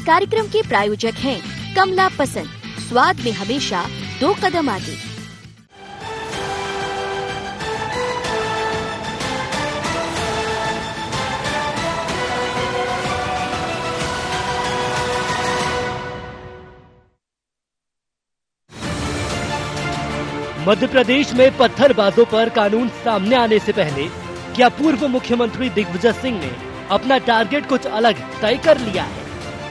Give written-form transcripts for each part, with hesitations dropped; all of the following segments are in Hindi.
कार्यक्रम के प्रायोजक हैं कमला पसंद, स्वाद में हमेशा 2 कदम आगे। मध्य प्रदेश में पत्थरबाजों पर कानून सामने आने से पहले क्या पूर्व मुख्यमंत्री दिग्विजय सिंह ने अपना टारगेट कुछ अलग तय कर लिया है,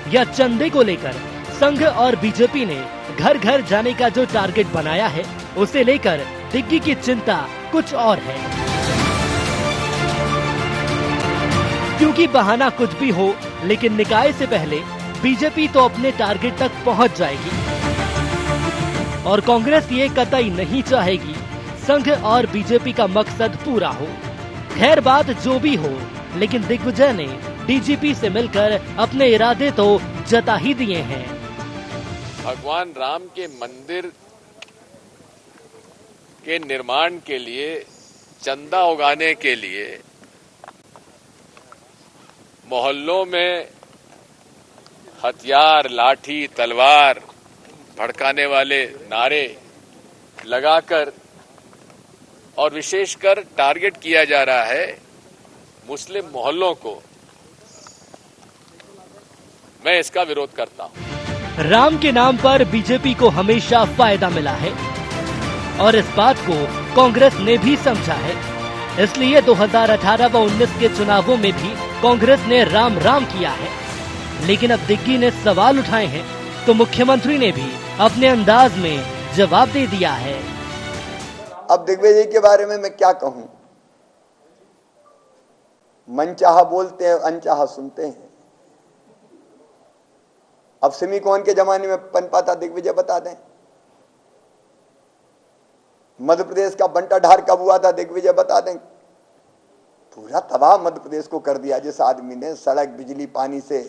या चंदे को लेकर संघ और बीजेपी ने घर घर जाने का जो टारगेट बनाया है उसे लेकर दिग्गी की चिंता कुछ और है? क्योंकि बहाना कुछ भी हो, लेकिन निकाय से पहले बीजेपी तो अपने टारगेट तक पहुंच जाएगी और कांग्रेस ये कतई नहीं चाहेगी संघ और बीजेपी का मकसद पूरा हो। खैर बात जो भी हो, लेकिन दिग्विजय ने डीजीपी से मिलकर अपने इरादे तो जता ही दिए हैं। भगवान राम के मंदिर के निर्माण के लिए, चंदा उगाने के लिए मोहल्लों में हथियार, लाठी, तलवार, भड़काने वाले नारे लगाकर और विशेषकर टारगेट किया जा रहा है मुस्लिम मोहल्लों को। मैं इसका विरोध करता हूं। राम के नाम पर बीजेपी को हमेशा फायदा मिला है और इस बात को कांग्रेस ने भी समझा है। इसलिए 2018 व 19 के चुनावों में भी कांग्रेस ने राम राम किया है। लेकिन अब दिग्गी ने सवाल उठाए हैं तो मुख्यमंत्री ने भी अपने अंदाज में जवाब दे दिया है। अब दिग्विजय के बारे में मैं क्या कहूं? मनचाहा बोलते हैं, अनचाहा सुनते हैं। अब सिमी कौन के जमाने में पनपा था दिग्विजय बता दें। मध्य प्रदेश का बंटा ढार कब हुआ था दिग्विजय बता दें। पूरा तबाह मध्य प्रदेश को कर दिया जिस आदमी ने। सड़क, बिजली, पानी से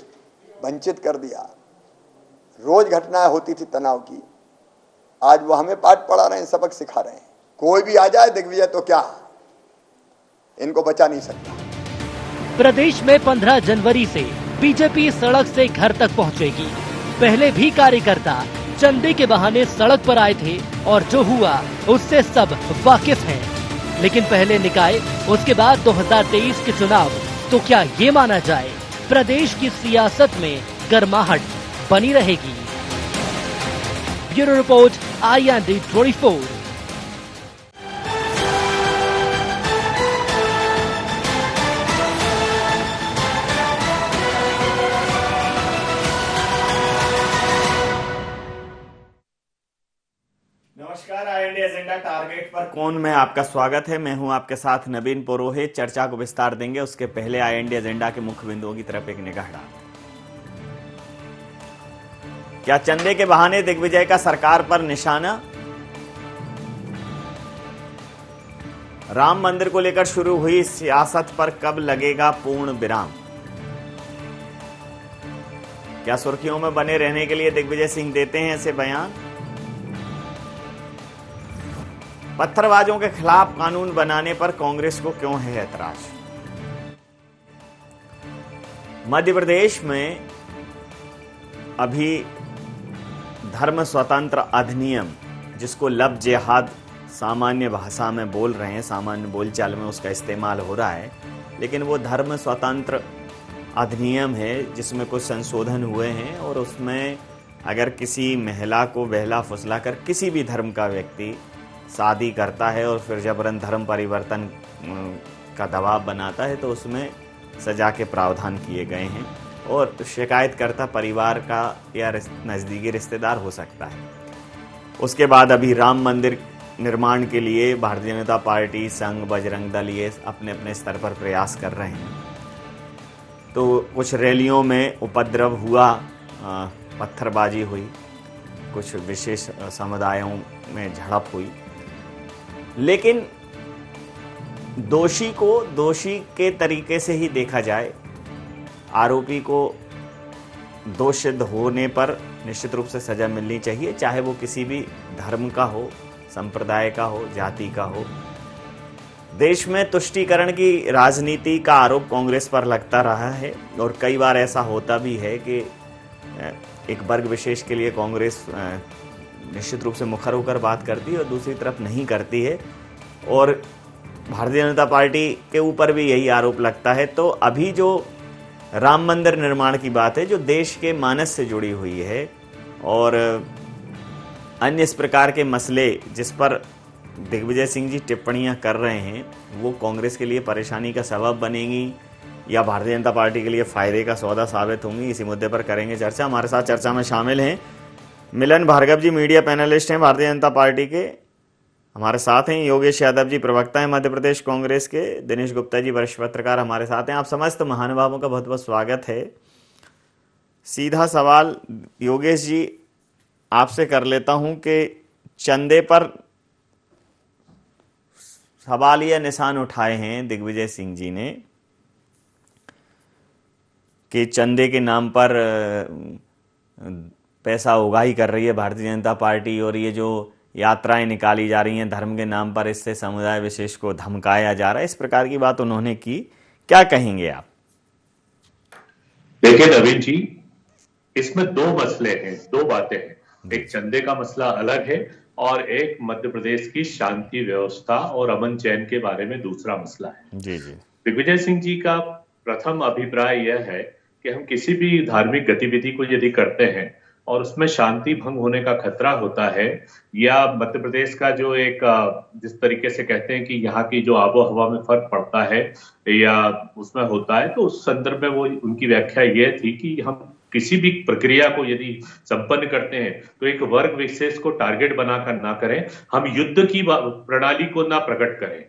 वंचित कर दिया। रोज घटनाएं होती थी तनाव की। आज वो हमें पाठ पढ़ा रहे हैं, सबक सिखा रहे हैं। कोई भी आ जाए दिग्विजय तो क्या, इनको बचा नहीं सकता। प्रदेश में 15 जनवरी से बीजेपी सड़क से घर तक पहुंचेगी। पहले भी कार्यकर्ता चंदे के बहाने सड़क पर आए थे और जो हुआ उससे सब वाकिफ हैं। लेकिन पहले निकाय, उसके बाद 2023 के चुनाव, तो क्या ये माना जाए प्रदेश की सियासत में गर्माहट बनी रहेगी? Bureau report, IND 24। नमस्कार, IND एजेंडा टारगेट पर कौन में आपका स्वागत है। मैं हूं आपके साथ नवीन पुरोहित। चर्चा को विस्तार देंगे, उसके पहले IND एजेंडा के मुख्य बिंदुओं की तरफ एक निगाह डालते हैं। क्या चंदे के बहाने दिग्विजय का सरकार पर निशाना? राम मंदिर को लेकर शुरू हुई सियासत पर कब लगेगा पूर्ण विराम? क्या सुर्खियों में बने रहने के लिए दिग्विजय सिंह देते हैं ऐसे बयान? पत्थरबाजों के खिलाफ कानून बनाने पर कांग्रेस को क्यों है ऐतराज? मध्य प्रदेश में अभी धर्म स्वतंत्र अधिनियम, जिसको लब जिहाद सामान्य भाषा में बोल रहे हैं, सामान्य बोलचाल में उसका इस्तेमाल हो रहा है, लेकिन वो धर्म स्वतंत्र अधिनियम है जिसमें कुछ संशोधन हुए हैं। और उसमें अगर किसी महिला को बहला फुसला कर किसी भी धर्म का व्यक्ति शादी करता है और फिर जबरन धर्म परिवर्तन का दबाव बनाता है तो उसमें सजा के प्रावधान किए गए हैं और शिकायतकर्ता परिवार का या नज़दीकी रिश्तेदार हो सकता है। उसके बाद अभी राम मंदिर निर्माण के लिए भारतीय जनता पार्टी, संघ, बजरंग दल ये अपने अपने स्तर पर प्रयास कर रहे हैं। तो कुछ रैलियों में उपद्रव हुआ, पत्थरबाजी हुई, कुछ विशेष समुदायों में झड़प हुई, लेकिन दोषी को दोषी के तरीके से ही देखा जाए। आरोपी को दोष सिद्ध होने पर निश्चित रूप से सजा मिलनी चाहिए, चाहे वो किसी भी धर्म का हो, संप्रदाय का हो, जाति का हो। देश में तुष्टीकरण की राजनीति का आरोप कांग्रेस पर लगता रहा है और कई बार ऐसा होता भी है कि एक वर्ग विशेष के लिए कांग्रेस निश्चित रूप से मुखर होकर बात करती है और दूसरी तरफ नहीं करती है, और भारतीय जनता पार्टी के ऊपर भी यही आरोप लगता है। तो अभी जो राम मंदिर निर्माण की बात है, जो देश के मानस से जुड़ी हुई है, और अन्य इस प्रकार के मसले जिस पर दिग्विजय सिंह जी टिप्पणियां कर रहे हैं, वो कांग्रेस के लिए परेशानी का सबब बनेगी या भारतीय जनता पार्टी के लिए फायदे का सौदा साबित होंगी, इसी मुद्दे पर करेंगे चर्चा। हमारे साथ चर्चा में शामिल हैं मिलन भार्गव जी, मीडिया पैनलिस्ट हैं भारतीय जनता पार्टी के। हमारे साथ हैं योगेश यादव जी, प्रवक्ता हैं मध्य प्रदेश कांग्रेस के। दिनेश गुप्ता जी, वरिष्ठ पत्रकार हमारे साथ हैं। आप समस्त महानुभावों का बहुत बहुत स्वागत है। सीधा सवाल योगेश जी आपसे कर लेता हूं कि चंदे पर सवाल या निशान उठाए हैं दिग्विजय सिंह जी ने कि चंदे के नाम पर पैसा उगाही कर रही है भारतीय जनता पार्टी, और ये जो यात्राएं निकाली जा रही हैं धर्म के नाम पर, इससे समुदाय विशेष को धमकाया जा रहा है, इस प्रकार की बात उन्होंने की। क्या कहेंगे आप? देखिए नवीन जी, इसमें दो मसले हैं, दो बातें हैं। एक चंदे का मसला अलग है और एक मध्य प्रदेश की शांति व्यवस्था और अमन चैन के बारे में दूसरा मसला है। जी जी। दिग्विजय सिंह जी का प्रथम अभिप्राय यह है कि हम किसी भी धार्मिक गतिविधि को यदि करते हैं और उसमें शांति भंग होने का खतरा होता है, या मध्य प्रदेश का जो एक जिस तरीके से कहते हैं कि यहाँ की जो आबो हवा में फर्क पड़ता है या उसमें होता है, तो उस संदर्भ में वो उनकी व्याख्या ये थी कि हम किसी भी प्रक्रिया को यदि संपन्न करते हैं तो एक वर्ग विशेष को टारगेट बनाकर ना करें, हम युद्ध की प्रणाली को ना प्रकट करें,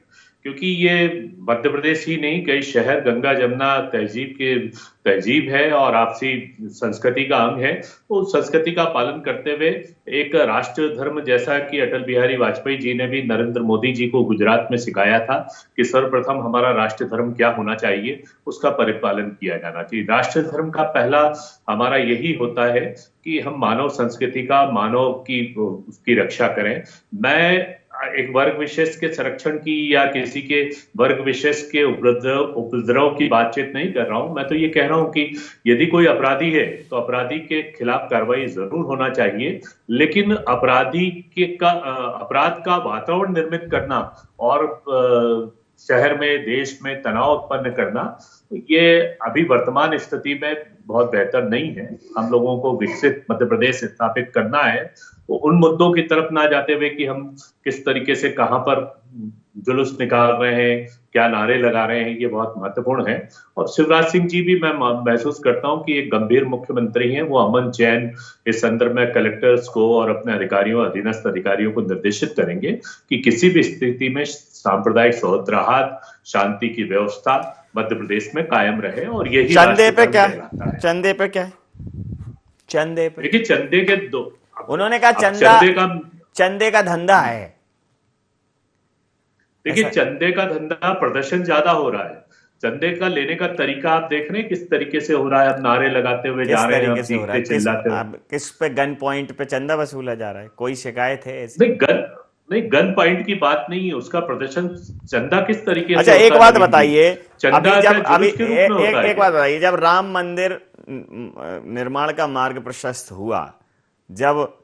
क्योंकि ये मध्य प्रदेश ही नहीं, कई शहर गंगा जमुना तहजीब है और आपसी संस्कृति का अंग है। तो संस्कृति का पालन करते हुए एक राष्ट्र धर्म, जैसा कि अटल बिहारी वाजपेयी जी ने भी नरेंद्र मोदी जी को गुजरात में सिखाया था कि सर्वप्रथम हमारा राष्ट्र धर्म क्या होना चाहिए, उसका परिपालन किया जाना चाहिए। राष्ट्र धर्म का पहला हमारा यही होता है कि हम मानव संस्कृति का, मानव की उसकी रक्षा करें। मैं एक वर्ग विशेष के संरक्षण की या किसी के वर्ग विशेष के उपद्रव की बातचीत नहीं कर रहा हूं। मैं तो ये कह रहा हूं कि यदि कोई अपराधी है तो अपराधी के खिलाफ कार्रवाई जरूर होना चाहिए, लेकिन अपराध का वातावरण निर्मित करना और शहर में, देश में तनाव उत्पन्न करना, ये अभी वर्तमान स्थिति में बहुत बेहतर नहीं है। हम लोगों को विकसित मध्य प्रदेश स्थापित करना है, तो उन मुद्दों की तरफ ना जाते हुए कि हम किस तरीके से कहां पर जुलूस निकाल रहे हैं, क्या नारे लगा रहे हैं, ये बहुत महत्वपूर्ण है। और शिवराज सिंह जी भी मैं महसूस करता हूं कि एक गंभीर मुख्यमंत्री हैं, वो अमन चैन इस संदर्भ में कलेक्टर्स को और अपने अधिकारियों, अधीनस्थ अधिकारियों को निर्देशित करेंगे कि किसी भी स्थिति में सांप्रदायिक सौहार्द, शांति की व्यवस्था मध्य प्रदेश में कायम रहे। और यही चंदे पे क्या है? चंदे पे क्या है? चंदे पे देखिए, चंदे के दो, उन्होंने कहा चंदे का धंधा है। देखिए, चंदे का धंधा, प्रदर्शन ज्यादा हो रहा है। चंदे का लेने का तरीका आप देख रहे हैं किस तरीके से हो रहा है। अब नारे लगाते हुए जा रहे हैं, चिल्लाते हुए। किस पे गन पॉइंट पे चंदा वसूला जा रहा है? कोई शिकायत है ऐसी? नहीं, गन पॉइंट की बात नहीं है, उसका प्रदर्शन चंदा किस तरीके से। अच्छा, एक बात बताइए, एक बात बताइए, जब राम मंदिर निर्माण का मार्ग प्रशस्त हुआ, जब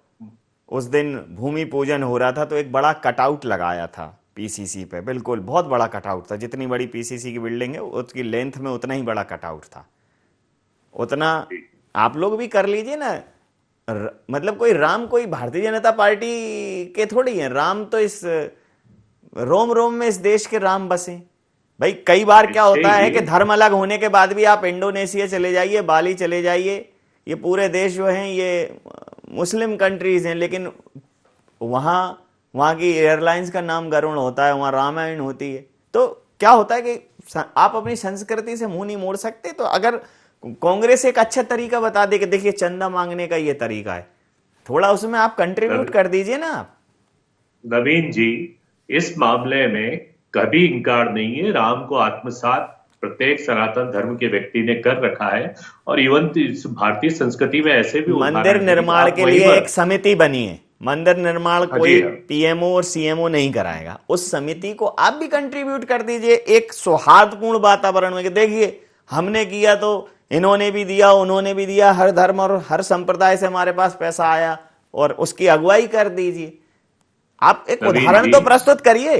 उस दिन भूमि पूजन हो रहा था, तो एक बड़ा कटआउट लगाया था पीसीसी पे, बिल्कुल बहुत बड़ा कटआउट था। जितनी बड़ी पीसीसी की बिल्डिंग है उसकी लेंथ में उतना ही बड़ा कटआउट था। उतना आप लोग भी कर लीजिए ना। मतलब कोई राम कोई भारतीय जनता पार्टी के थोड़ी है। राम तो इस रोम रोम में इस देश के राम बसे भाई। कई बार क्या होता है कि धर्म अलग होने के बाद भी आप इंडोनेशिया चले जाइए, बाली चले जाइए, ये पूरे देश जो हैं ये मुस्लिम कंट्रीज हैं, लेकिन वहाँ की एयरलाइंस का नाम गरुड़ होता है, वहाँ रामायण होती है। तो क्या होता है कि आप अपनी संस्कृति से मुंह नहीं मोड़ सकते। तो अगर कांग्रेस एक अच्छा तरीका बता दे कि देखिए चंदा मांगने का ये तरीका है, थोड़ा उसमें आप कंट्रीब्यूट कर दीजिए ना। नवीन जी, इस मामले में कभी इंकार नहीं है। राम को आत्मसात प्रत्येक सनातन धर्म के व्यक्ति ने कर रखा है, और इवन भारतीय संस्कृति में ऐसे भी मंदिर निर्माण के लिए एक समिति बनी है। मंदिर निर्माण कोई पीएमओ और सीएमओ नहीं कराएगा, उस समिति को आप भी कंट्रीब्यूट कर दीजिए एक सौहार्दपूर्ण वातावरण में। देखिए हमने किया तो इन्होंने भी दिया, उन्होंने भी दिया, हर धर्म और हर संप्रदाय से हमारे पास पैसा आया और उसकी अगुवाई कर दीजिए। आप एक उदाहरण तो प्रस्तुत करिए।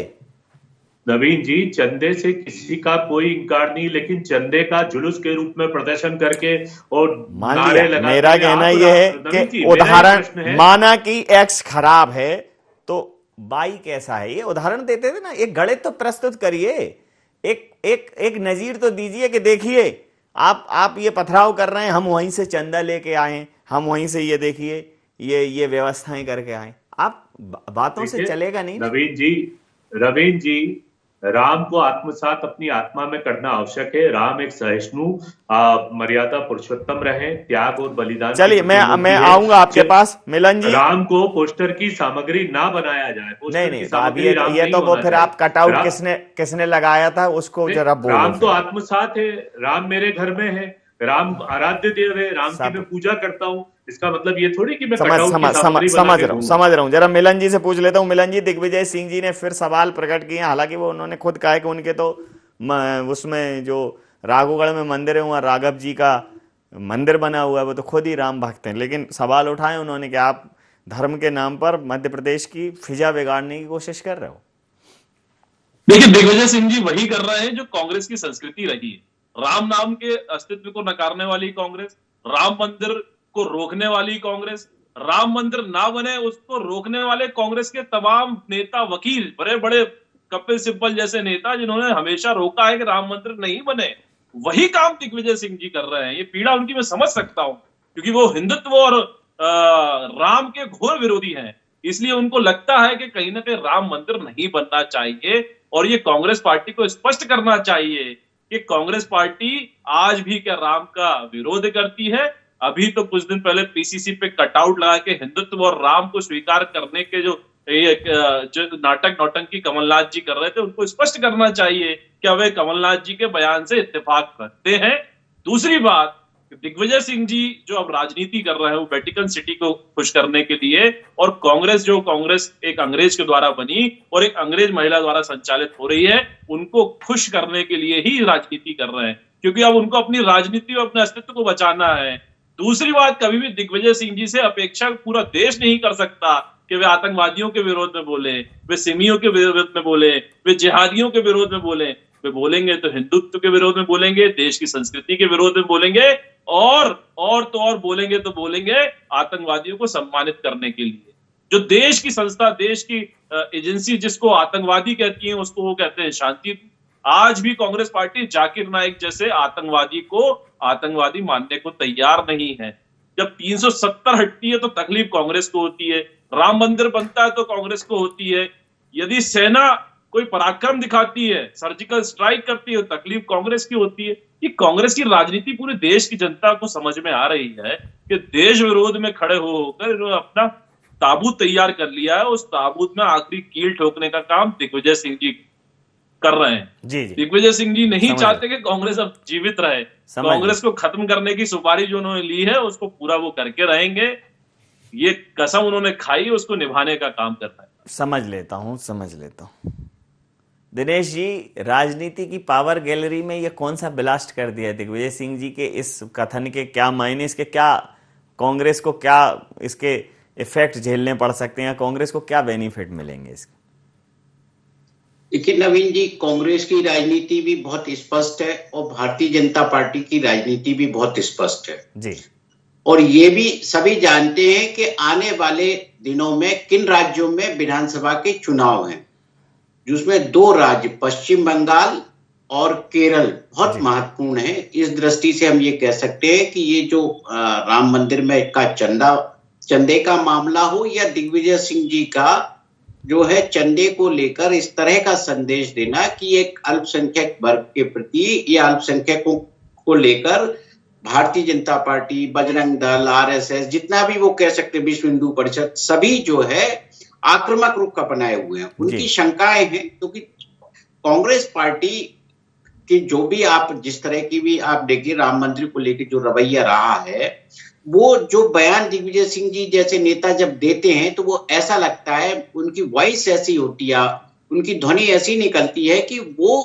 नवीन जी, चंदे से किसी का कोई इंकार नहीं, लेकिन चंदे का जुलूस के रूप में प्रदर्शन करके और नारे लगा, मेरा कहना यह है कि उदाहरण माना कि एक्स खराब है तो बाई कैसा है, ये उदाहरण देते थे ना, एक गणित तो प्रस्तुत करिए, एक नजीर तो दीजिए कि देखिए आप ये पथराव कर रहे हैं, हम वहीं से चंदा लेके आए, हम वहीं से ये देखिए ये व्यवस्थाएं करके आए। आप बातों से चलेगा नहीं। रवीन जी, राम को आत्मसात अपनी आत्मा में करना आवश्यक है। राम एक सहिष्णु मर्यादा पुरुषोत्तम रहे, त्याग और बलिदान। चलिए मैं आऊंगा आपके पास मिलन जी। राम को पोस्टर की सामग्री ना बनाया जाए। नहीं, ये तो वो फिर आप कटआउट किसने लगाया था उसको जरा बोलो। राम तो आत्मसात है, राम मेरे घर में है, राम आराध्य देव है, राम की मैं पूजा करता हूं। इसका मतलब ये थोड़ी कि मैं समझ रहा हूं। जरा मिलन जी से पूछ लेता हूं। मिलन जी, दिग्विजय सिंह जी ने फिर सवाल प्रकट किए, हालांकि वो उन्होंने खुद कहा कि उनके तो उसमें जो राघोगढ़ में मंदिर है वहां राघव जी का मंदिर बना हुआ है, वो तो खुद ही राम भक्त हैं, लेकिन सवाल उठाए उन्होंने कि आप धर्म के नाम पर मध्य प्रदेश की फिजा बिगाड़ने की कोशिश कर रहे हो। देखिए, दिग्विजय सिंह जी वही कर रहे हैं जो कांग्रेस की संस्कृति रही है। राम नाम के अस्तित्व को नकारने वाली कांग्रेस, राम मंदिर को रोकने वाली कांग्रेस, राम मंदिर ना बने उसको रोकने वाले कांग्रेस के तमाम नेता, वकील, बड़े बड़े कपिल सिब्बल जैसे नेता जिन्होंने हमेशा रोका है कि राम मंदिर नहीं बने, वही काम दिग्विजय सिंह जी कर रहे हैं। ये पीड़ा उनकी मैं समझ सकता हूं, क्योंकि वो हिंदुत्व और राम के घोर विरोधी हैं। इसलिए उनको लगता है कि कहीं ना कहीं राम मंदिर नहीं बनना चाहिए, और ये कांग्रेस पार्टी को स्पष्ट करना चाहिए कि कांग्रेस पार्टी आज भी क्या राम का विरोध करती है। अभी तो कुछ दिन पहले पीसीसी पे कटआउट लगा के हिंदुत्व और राम को स्वीकार करने के जो नाटक नौटंकी कमलनाथ जी कर रहे थे, उनको स्पष्ट करना चाहिए कि वे कमलनाथ जी के बयान से इत्तेफाक करते हैं। दूसरी बात, दिग्विजय सिंह जी जो अब राजनीति कर रहे हैं वो वेटिकन सिटी को खुश करने के लिए, और कांग्रेस एक अंग्रेज के द्वारा बनी और एक अंग्रेज महिला द्वारा संचालित हो रही है, उनको खुश करने के लिए ही राजनीति कर रहे हैं, क्योंकि अब उनको अपनी राजनीति और अपने अस्तित्व को बचाना है। दूसरी बात, कभी भी दिग्विजय सिंह जी से अपेक्षा पूरा देश नहीं कर सकता कि वे आतंकवादियों के विरोध में बोले, वे सिमियों के विरोध में बोले, वे जिहादियों के विरोध में बोले। वे बोलेंगे तो हिंदुत्व के विरोध में बोलेंगे, देश की संस्कृति के विरोध में बोलेंगे, और बोलेंगे तो बोलेंगे आतंकवादियों को सम्मानित करने के लिए। जो देश की संस्था, देश की एजेंसी जिसको आतंकवादी कहती है, उसको वो कहते हैं शांति। आज भी कांग्रेस पार्टी जाकिर नाइक जैसे आतंकवादी को आतंकवादी मानने को तैयार नहीं है। जब 370 हटती है तो तकलीफ कांग्रेस को होती है, राम मंदिर बनता है तो कांग्रेस को होती है, यदि सेना कोई पराक्रम दिखाती है, सर्जिकल स्ट्राइक करती है, तकलीफ कांग्रेस की होती है। ये कांग्रेस की राजनीति पूरे देश की जनता को समझ में आ रही है कि देश विरोध में खड़े होकर इन्होंने अपना ताबूत तैयार कर लिया है। उस ताबूत में आखिरी कील ठोकने का काम दिग्विजय सिंह जी कर रहे हैं। जी। दिग्विजय सिंह जी नहीं चाहते कि कांग्रेस अब जीवित रहे। कांग्रेस को खत्म करने की सुपारी जो उन्होंने ली है उसको पूरा वो करके रहेंगे। ये कसम उन्होंने खाई, उसको निभाने का काम करना है। समझ लेता हूं। दिनेश जी, राजनीति की पावर गैलरी में ये कौन सा ब्लास्ट कर दिया दिग्विजय सिंह जी के इस कथन के? क्या मायने, इसके क्या कांग्रेस को क्या इसके इफेक्ट झेलने पड़ सकते हैं, कांग्रेस को क्या बेनिफिट मिलेंगे इसके? देखिए नवीन जी, कांग्रेस की राजनीति भी बहुत स्पष्ट है और भारतीय जनता पार्टी की राजनीति भी बहुत स्पष्ट है जी। और ये भी सभी जानते हैं कि आने वाले दिनों में किन राज्यों में विधानसभा के चुनाव हैं, जिसमें 2 राज्य पश्चिम बंगाल और केरल बहुत महत्वपूर्ण है। इस दृष्टि से हम ये कह सकते हैं कि ये जो राम मंदिर में का चंदे का मामला हो या दिग्विजय सिंह जी का जो है चंदे को लेकर इस तरह का संदेश देना कि एक अल्पसंख्यक वर्ग के प्रति या अल्पसंख्यकों को लेकर भारतीय जनता पार्टी, बजरंग दल, आरएसएस, जितना भी वो कह सकते, विश्व हिंदू परिषद, सभी जो है आक्रामक रुख अपनाए हुए हैं। उनकी शंकाएं हैं क्योंकि कांग्रेस पार्टी की जो भी आप जिस तरह की भी आप देखिए राम मंदिर को लेकर जो रवैया रहा है, वो जो बयान दिग्विजय सिंह जी जैसे नेता जब देते हैं तो वो ऐसा लगता है, उनकी वॉइस ऐसी होती है, उनकी ध्वनि ऐसी निकलती है कि वो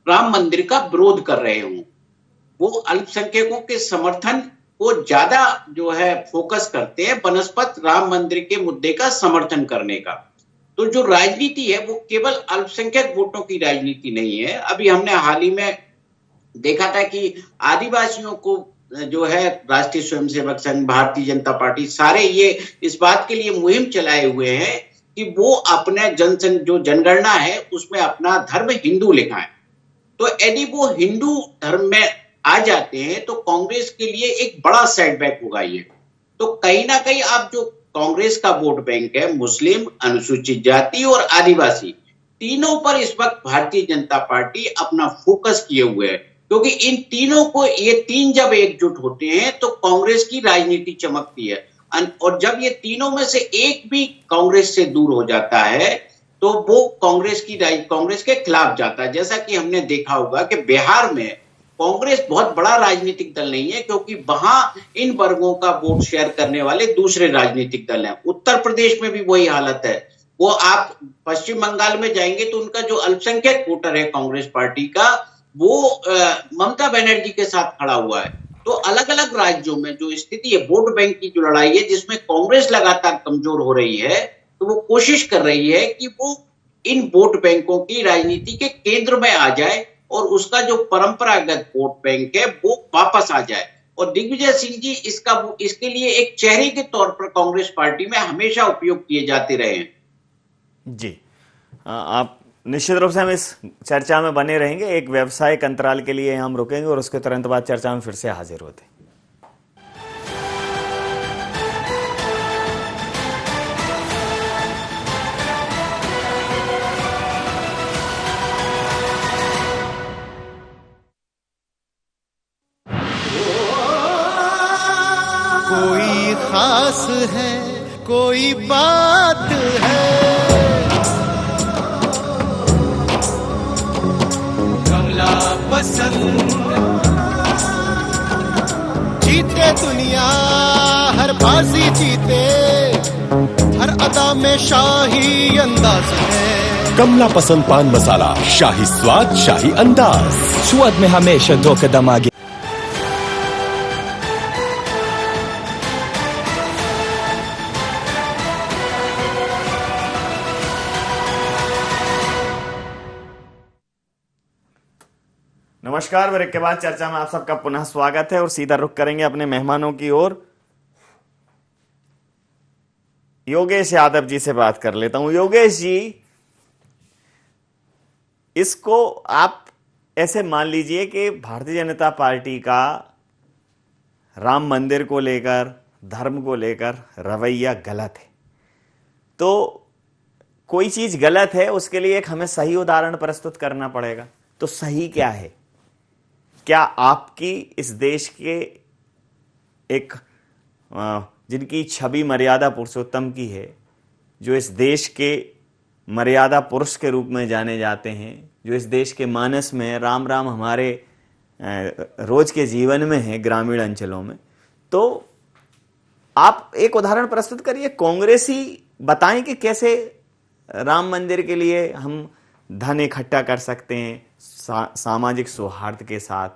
राम मंदिर का विरोध कर रहे हों। वो अल्पसंख्यकों के समर्थन को ज्यादा जो है फोकस करते हैं बनस्पत राम मंदिर के मुद्दे का समर्थन करने का। तो जो राजनीति है वो केवल अल्पसंख्यक वोटों की राजनीति नहीं है। अभी हमने हाल ही में देखा था कि आदिवासियों को जो है राष्ट्रीय स्वयंसेवक संघ, भारतीय जनता पार्टी, सारे ये इस बात के लिए मुहिम चलाए हुए हैं कि वो अपने जो जनगणना है उसमें अपना धर्म हिंदू लिखाएं। तो यदि वो हिंदू धर्म में आ जाते हैं तो कांग्रेस के लिए एक बड़ा सेटबैक होगा ये। तो कहीं ना कहीं आप जो कांग्रेस का वोट बैंक है, मुस्लिम, अनुसूचित जाति और आदिवासी, तीनों पर इस वक्त भारतीय जनता पार्टी अपना फोकस किए हुए है, क्योंकि इन तीनों को, ये तीन जब एकजुट होते हैं तो कांग्रेस की राजनीति चमकती है। और जब ये तीनों में से एक भी कांग्रेस से दूर हो जाता है तो वो कांग्रेस के खिलाफ जाता है। जैसा कि हमने देखा होगा कि बिहार में कांग्रेस बहुत बड़ा राजनीतिक दल नहीं है, क्योंकि वहां इन वर्गों का वोट शेयर करने वाले दूसरे राजनीतिक दल हैं। उत्तर प्रदेश में भी वही हालत है। वो आप पश्चिम बंगाल में जाएंगे तो उनका जो अल्पसंख्यक वोटर है कांग्रेस पार्टी का, वो ममता बनर्जी के साथ खड़ा हुआ है। तो अलग अलग राज्यों में जो स्थिति है, वोट बैंक की जो लड़ाई है, जिसमें कांग्रेस लगातार कमजोर हो रही है, तो वो कोशिश कर रही है कि वो इन वोट बैंकों की राजनीति के केंद्र में आ जाए और उसका जो परंपरागत वोट बैंक है वो वापस आ जाए। और दिग्विजय सिंह जी इसके लिए एक चेहरे के तौर पर कांग्रेस पार्टी में हमेशा उपयोग किए जाते रहे हैं। जी, आप निश्चित रूप से हम इस चर्चा में बने रहेंगे। एक व्यावसायिक अंतराल के लिए हम रुकेंगे और उसके तुरंत बाद चर्चा में फिर से हाजिर होते हैं। कोई खास है, कोई बात है, कमला पसंद। जीते दुनिया हर बाजी जीते, हर अदा में शाही अंदाज है। कमला पसंद पान मसाला, शाही स्वाद, शाही अंदाज, स्वाद में हमेशा 2 कदम आगे। नमस्कार, ब्रेक के बाद चर्चा में आप सबका पुनः स्वागत है और सीधा रुख करेंगे अपने मेहमानों की ओर। योगेश यादव जी से बात कर लेता हूं। योगेश जी, इसको आप ऐसे मान लीजिए कि भारतीय जनता पार्टी का राम मंदिर को लेकर, धर्म को लेकर रवैया गलत है। तो कोई चीज गलत है, उसके लिए एक हमें सही उदाहरण प्रस्तुत करना पड़ेगा। तो सही क्या है? क्या आपकी इस देश के एक जिनकी छवि मर्यादा पुरुषोत्तम की है, जो इस देश के मर्यादा पुरुष के रूप में जाने जाते हैं, जो इस देश के मानस में राम राम हमारे रोज के जीवन में है, ग्रामीण अंचलों में, तो आप एक उदाहरण प्रस्तुत करिए, कांग्रेसी बताएं कि कैसे राम मंदिर के लिए हम धन इकट्ठा कर सकते हैं, सामाजिक सौहार्द के साथ,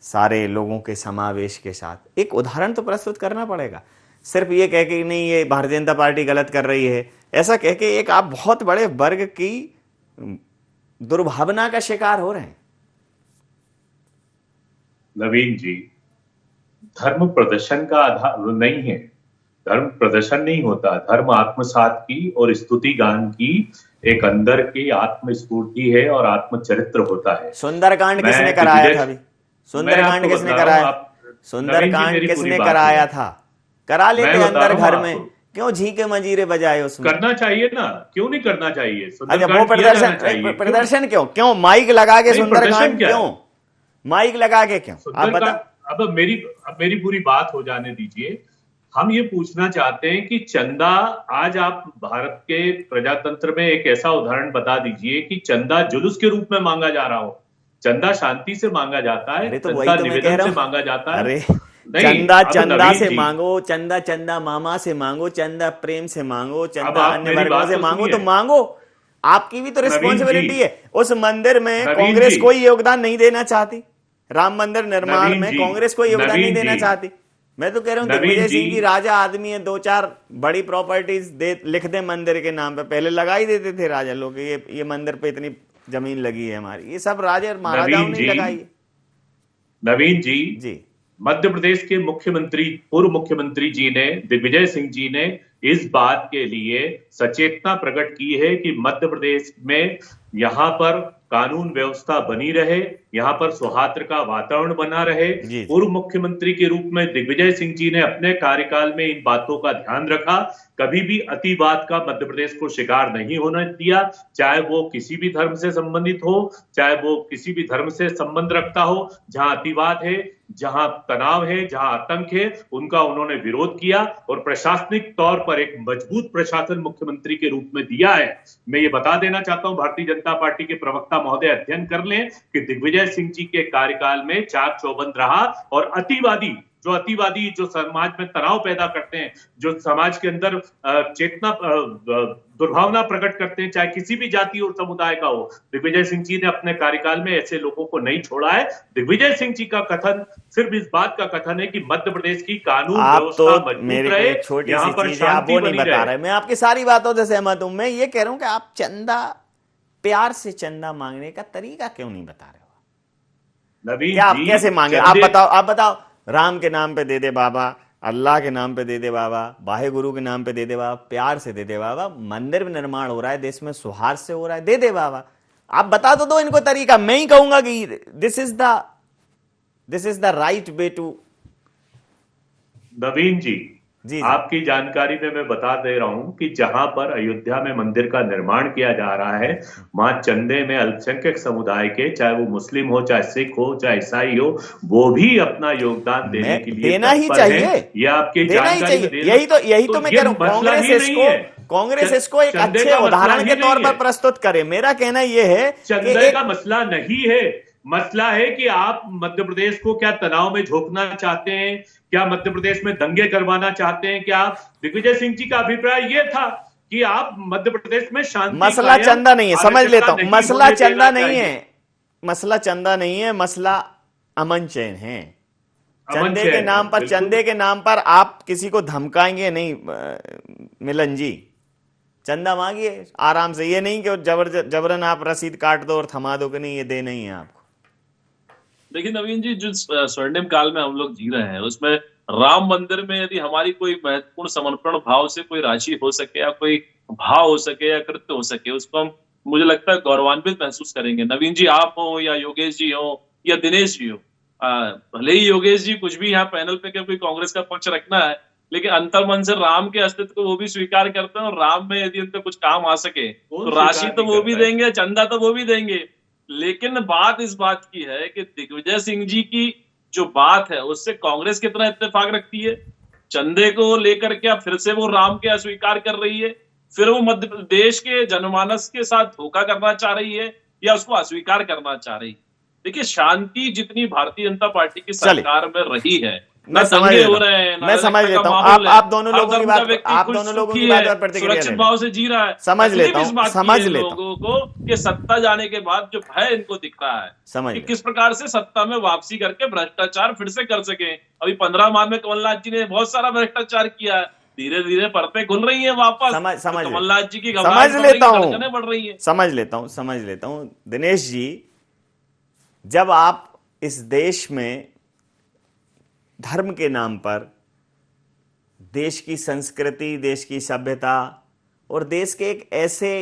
सारे लोगों के समावेश के साथ। एक उदाहरण तो प्रस्तुत करना पड़ेगा। सिर्फ ये कह के नहीं ये भारतीय जनता पार्टी गलत कर रही है, ऐसा कह के एक आप बहुत बड़े वर्ग की दुर्भावना का शिकार हो रहे हैं। नवीन जी, धर्म प्रदर्शन का आधार नहीं है। धर्म प्रदर्शन नहीं होता। धर्म आत्मसात की और स्तुति गान की एक अंदर की आत्मस्फूर्ति है और आत्मचरित्र होता है। सुंदरकांड किसने कराया था? अभी सुंदरकांड किसने कराया? सुंदरकांड किसने कराया था? करा लेते अंदर घर में, क्यों झींके मंजीरे बजाए? उसमें करना चाहिए ना, क्यों नहीं करना चाहिए? अच्छा, वो प्रदर्शन क्यों माइक लगा के सुंदरकांड क्यों माइक लगा के क्यों? आप बता। अब मेरी पूरी बात हो जाने दीजिए। हम ये पूछना चाहते हैं कि चंदा, आज आप भारत के प्रजातंत्र में एक ऐसा उदाहरण बता दीजिए कि चंदा जुलूस के रूप में मांगा जा रहा हो। चंदा शांति से मांगा जाता है, तो चंदा निवेदन से मांगा जाता है। अरे चंदा चंदा से मांगो, चंदा चंदा मामा से मांगो, चंदा प्रेम से मांगो, चंदा अन्य वर्गों से मांगो, तो मांगो। आपकी भी तो रिस्पॉन्सिबिलिटी है। उस मंदिर में कांग्रेस कोई योगदान नहीं देना चाहती, राम मंदिर निर्माण में कांग्रेस को योगदान नहीं देना चाहती। मैं तो कह रहा हूँ दिग्विजय सिंह जी राजा आदमी है, 2-4 बड़ी प्रॉपर्टीज लिख दे मंदिर के नाम पे, पहले लगा ही देते थे राजा लोग, ये मंदिर पे इतनी जमीन लगी है हमारी, ये सब राजा महाराजाओं ने लगाई। नवीन जी, मध्य प्रदेश के मुख्यमंत्री, पूर्व मुख्यमंत्री जी ने, दिग्विजय सिंह जी ने इस बात के लिए सचेतना प्रकट की है कि मध्य प्रदेश में यहाँ पर कानून व्यवस्था बनी रहे, यहाँ पर सौहार्द का वातावरण बना रहे। पूर्व मुख्यमंत्री के रूप में दिग्विजय सिंह जी ने अपने कार्यकाल में इन बातों का ध्यान रखा, कभी भी अतिवाद का मध्य प्रदेश को शिकार नहीं होने दिया, चाहे वो किसी भी धर्म से संबंधित हो, चाहे वो किसी भी धर्म से संबंध रखता हो। जहां अतिवाद है, जहां तनाव है, जहां आतंक है, उनका उन्होंने विरोध किया और प्रशासनिक तौर पर एक मजबूत प्रशासन मुख्यमंत्री के रूप में दिया है। मैं ये बता देना चाहता हूं, भारतीय जनता पार्टी के प्रवक्ता महोदय अध्ययन कर लें कि दिग्विजय सिंह जी के कार्यकाल में चाक चौबंद रहा और अतिवादी जो समाज में तनाव पैदा करते हैं, जो समाज के अंदर चेतना दुर्भावना प्रकट करते हैं, चाहे किसी भी जाति और समुदाय का हो, दिग्विजय सिंह जी ने अपने कार्यकाल में ऐसे लोगों को नहीं छोड़ा है। दिग्विजय सिंह जी का कथन सिर्फ इस बात का कथन है कि मध्य प्रदेश की कानून व्यवस्था मजबूत रहे, यहाँ पर शांति बनी रहे। मैं आपकी सारी बातों से सहमत हूं। मैं ये कह रहा हूं कि आप प्यार से चंदा मांगने का तरीका क्यों नहीं बता रहे हो? नवीन आप कैसे मांगे? आप बताओ। राम के नाम पे दे दे बाबा, अल्लाह के नाम पे दे दे बाबा, वाहे गुरु के नाम पे दे दे बाबा, प्यार से दे दे बाबा, मंदिर में निर्माण हो रहा है, देश में सौहार्द से हो रहा है, दे दे बाबा। आप बता तो दो इनको तरीका। मैं ही कहूंगा कि this is the right way to. Naveen ji, आपकी जानकारी में मैं बता दे रहा हूं कि जहां पर अयोध्या में मंदिर का निर्माण किया जा रहा है, वहां चंदे में अल्पसंख्यक समुदाय के, चाहे वो मुस्लिम हो, चाहे सिख हो, चाहे ईसाई हो, वो भी अपना योगदान देने के लिए देना ही चाहिए। ये आपकी जानकारी में यही तो मैं कह रहा हूं। कांग्रेस इसको एक अच्छे उदाहरण के तौर पर प्रस्तुत करे। मेरा कहना यह है चंदे का मसला नहीं है, मसला है कि आप मध्य प्रदेश को क्या तनाव में झोंकना चाहते हैं, क्या मध्य प्रदेश में दंगे करवाना चाहते हैं? क्या दिग्विजय सिंह जी का अभिप्राय यह था कि आप मध्य प्रदेश में शांति? मसला चंदा नहीं है, समझ लेता हूं। मसला चंदा नहीं है, मसला अमन चैन है। चंदे के नाम पर आप किसी को धमकाएंगे नहीं मिलन जी। चंदा मांगिए आराम से, ये नहीं कि जबरन आप रसीद काट दो और थमा दो कि नहीं ये दे नहीं है आपको। देखिए नवीन जी, जो स्वर्णिम काल में हम लोग जी रहे हैं, उसमें राम मंदिर में यदि हमारी कोई महत्वपूर्ण समर्पण भाव से कोई राशि हो सके या कोई भाव हो सके या कृत्य हो सके, उसको हम, मुझे लगता है, गौरवान्वित महसूस करेंगे। नवीन जी आप हो या योगेश जी हो या दिनेश जी हो, भले ही योगेश जी कुछ भी यहाँ पैनल पे कोई कांग्रेस का पक्ष रखना है, लेकिन अंतर्मन से राम के अस्तित्व को वो भी स्वीकार करते हैं और राम में यदि उनका कुछ काम आ सके तो राशि तो वो भी देंगे, चंदा तो वो भी देंगे। लेकिन बात इस बात की है कि दिग्विजय सिंह जी की जो बात है उससे कांग्रेस कितना इत्तेफाक रखती है? चंदे को लेकर के फिर से वो राम के अस्वीकार कर रही है, फिर वो मध्य प्रदेश के जनमानस के साथ धोखा करना चाह रही है या उसको अस्वीकार करना चाह रही है। देखिए, शांति जितनी भारतीय जनता पार्टी की सरकार में रही है, मैं समझ लेता हूँ। आप दोनों लोगों की बात पर सुरक्षित भाव से जी रहा है, समझ लेता हूँ लोगों को कि सत्ता जाने के बाद जो भय इनको दिख रहा है कि किस प्रकार से सत्ता में वापसी करके भ्रष्टाचार फिर से कर सके। अभी 15 माह में कमलनाथ जी ने बहुत सारा भ्रष्टाचार किया है, धीरे धीरे परतें खुल रही है वापस। कमलनाथ जी की समझ लेता हूँ। दिनेश जी, जब आप इस देश में धर्म के नाम पर देश की संस्कृति, देश की सभ्यता और देश के एक ऐसे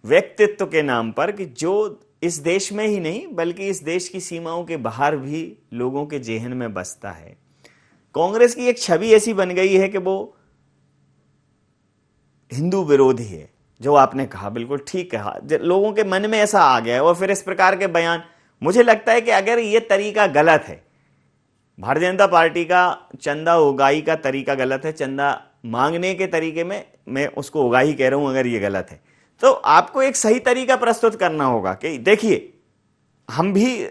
व्यक्तित्व के नाम पर कि जो इस देश में ही नहीं बल्कि इस देश की सीमाओं के बाहर भी लोगों के जेहन में बसता है, कांग्रेस की एक छवि ऐसी बन गई है कि वो हिंदू विरोधी है। जो आपने कहा बिल्कुल ठीक कहा, लोगों के मन में ऐसा आ गया है। और फिर इस प्रकार के बयान, मुझे लगता है कि अगर ये तरीका गलत है, भारतीय जनता पार्टी का चंदा उगाही का तरीका गलत है, चंदा मांगने के तरीके में मैं उसको उगाही कह रहा हूं, अगर ये गलत है तो आपको एक सही तरीका प्रस्तुत करना होगा कि देखिए, हम भी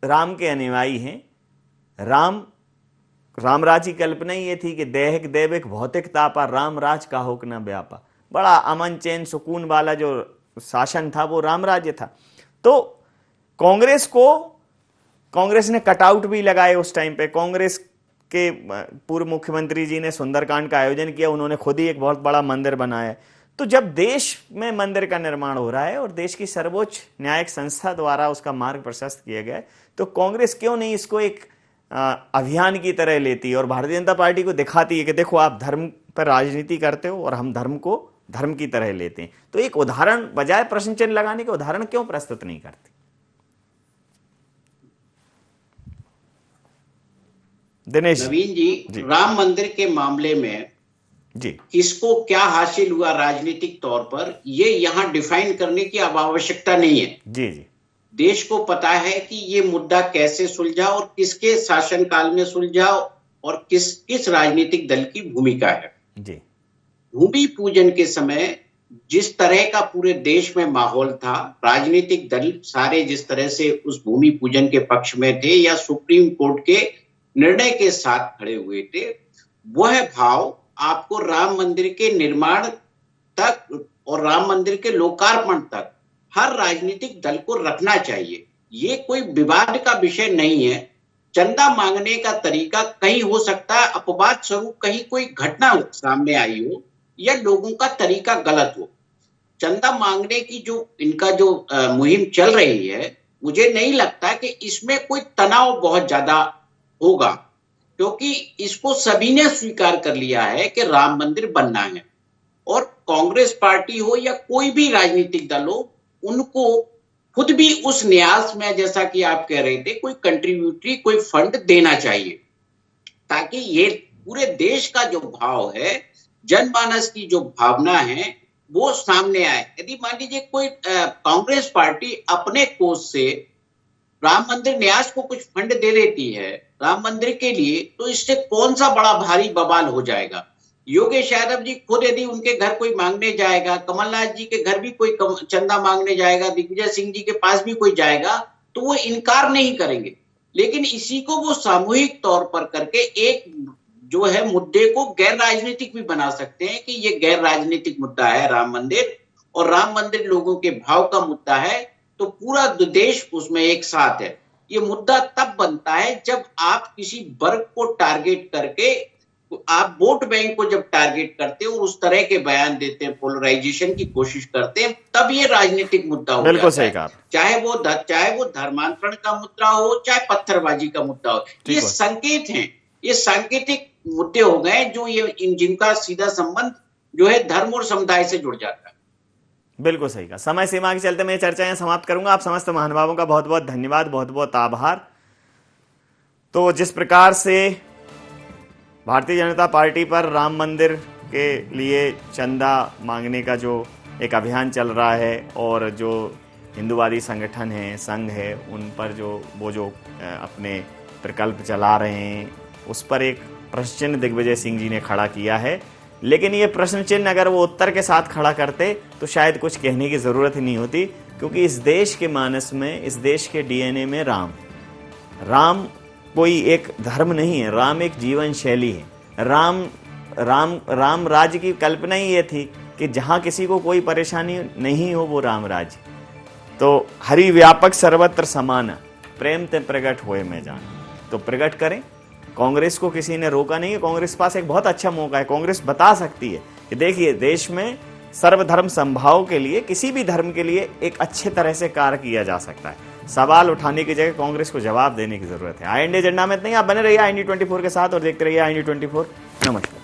राम के अनुयायी हैं। राम राज की कल्पना ये थी कि देहिक दैविक भौतिक तापा, राम राज का होक न व्यापा। बड़ा अमन चैन सुकून वाला जो शासन था वो राम राज्य था। तो कांग्रेस ने कटआउट भी लगाए उस टाइम पे। कांग्रेस के पूर्व मुख्यमंत्री जी ने सुंदरकांड का आयोजन किया, उन्होंने खुद ही एक बहुत बड़ा मंदिर बनाया। तो जब देश में मंदिर का निर्माण हो रहा है और देश की सर्वोच्च न्यायिक संस्था द्वारा उसका मार्ग प्रशस्त किया गया है, तो कांग्रेस क्यों नहीं इसको एक अभियान की तरह लेती है और भारतीय जनता पार्टी को दिखाती है कि देखो आप धर्म पर राजनीति करते हो और हम धर्म को धर्म की तरह लेते हैं। तो एक उदाहरण, बजाय प्रश्न चिन्ह लगाने के उदाहरण क्यों प्रस्तुत नहीं करती? दिनेश नवीन जी, राम मंदिर के मामले में जी इसको क्या हासिल हुआ राजनीतिक तौर पर, ये यहां डिफाइन करने की अब आवश्यकता नहीं है। जी जी, देश को पता है कि ये मुद्दा कैसे सुलझा और किसके शासनकाल में सुलझा और किस राजनीतिक दल की भूमिका है। जी, भूमि पूजन के समय जिस तरह का पूरे देश में माहौल था, राजनीतिक दल सारे जिस तरह से उस भूमि पूजन के पक्ष में थे या सुप्रीम कोर्ट के निर्णय के साथ खड़े हुए थे, वह भाव आपको राम मंदिर के निर्माण तक और राम मंदिर के लोकार्पण तक हर राजनीतिक दल को रखना चाहिए। ये कोई विवाद का विषय नहीं है। चंदा मांगने का तरीका कहीं हो सकता है अपवाद स्वरूप कहीं कोई घटना सामने आई हो या लोगों का तरीका गलत हो। चंदा मांगने की जो इनका जो मुहिम चल रही है, मुझे नहीं लगता कि इसमें कोई तनाव बहुत ज्यादा होगा, क्योंकि इसको सभी ने स्वीकार कर लिया है कि राम मंदिर बनना है। और कांग्रेस पार्टी हो या कोई भी राजनीतिक दल हो, उनको खुद भी उस न्यास में, जैसा कि आप कह रहे थे, कोई कंट्रीब्यूटरी कोई फंड देना चाहिए, ताकि ये पूरे देश का जो भाव है, जनमानस की जो भावना है, वो सामने आए। यदि मान लीजिए कोई कांग्रेस पार्टी अपने कोष से राम मंदिर न्यास को कुछ फंड दे देती है राम मंदिर के लिए, तो इससे कौन सा बड़ा भारी बवाल हो जाएगा। योगेश यादव जी खुद यदि उनके घर कोई मांगने जाएगा, कमलनाथ जी के घर भी कोई चंदा मांगने जाएगा, दिग्विजय सिंह जी के पास भी कोई जाएगा, तो वो इनकार नहीं करेंगे। लेकिन इसी को वो सामूहिक तौर पर करके एक जो है मुद्दे को गैर राजनीतिक भी बना सकते हैं कि ये गैर राजनीतिक मुद्दा है राम मंदिर, और राम मंदिर लोगों के भाव का मुद्दा है, तो पूरा देश उसमें एक साथ है। ये मुद्दा तब बनता है जब आप किसी वर्ग को टारगेट करके, आप वोट बैंक को जब टारगेट करते हो और उस तरह के बयान देते हैं, पोलराइजेशन की कोशिश करते हैं, तब ये राजनीतिक मुद्दा हो जाता है। चाहे वो धर्मांतरण का मुद्दा हो, चाहे पत्थरबाजी का मुद्दा हो, ये संकेत हैं, ये सांकेतिक मुद्दे हो गए जो ये जिनका सीधा संबंध जो है धर्म और समुदाय से जुड़ जाता है। बिल्कुल सही कहा। समय सीमा के चलते मैं चर्चाएं समाप्त करूंगा। आप समस्त महानुभावों का बहुत बहुत धन्यवाद, बहुत बहुत आभार। तो जिस प्रकार से भारतीय जनता पार्टी पर राम मंदिर के लिए चंदा मांगने का जो एक अभियान चल रहा है और जो हिंदूवादी संगठन है, संघ है, उन पर जो अपने प्रकल्प चला रहे हैं, उस पर एक प्रश्न चिन्ह दिग्विजय सिंह जी ने खड़ा किया है। लेकिन ये प्रश्न चिन्ह अगर वो उत्तर के साथ खड़ा करते तो शायद कुछ कहने की ज़रूरत ही नहीं होती, क्योंकि इस देश के मानस में, इस देश के डीएनए में राम कोई एक धर्म नहीं है, राम एक जीवन शैली है। राम राज्य की कल्पना ही ये थी कि जहाँ किसी को कोई परेशानी नहीं हो वो राम राज्य। तो हरि व्यापक सर्वत्र समान, प्रेम ते प्रगट होए में जान। तो प्रगट करें। कांग्रेस को किसी ने रोका नहीं है। कांग्रेस के पास एक बहुत अच्छा मौका है। कांग्रेस बता सकती है कि देखिए, देश में सर्वधर्म समभाव के लिए, किसी भी धर्म के लिए एक अच्छे तरह से कार्य किया जा सकता है। सवाल उठाने की जगह कांग्रेस को जवाब देने की जरूरत है। आई एंड एजेंडा में नहीं, आप बने रहिए आई 24 के साथ और देखते रहिए आई 24। नमस्कार।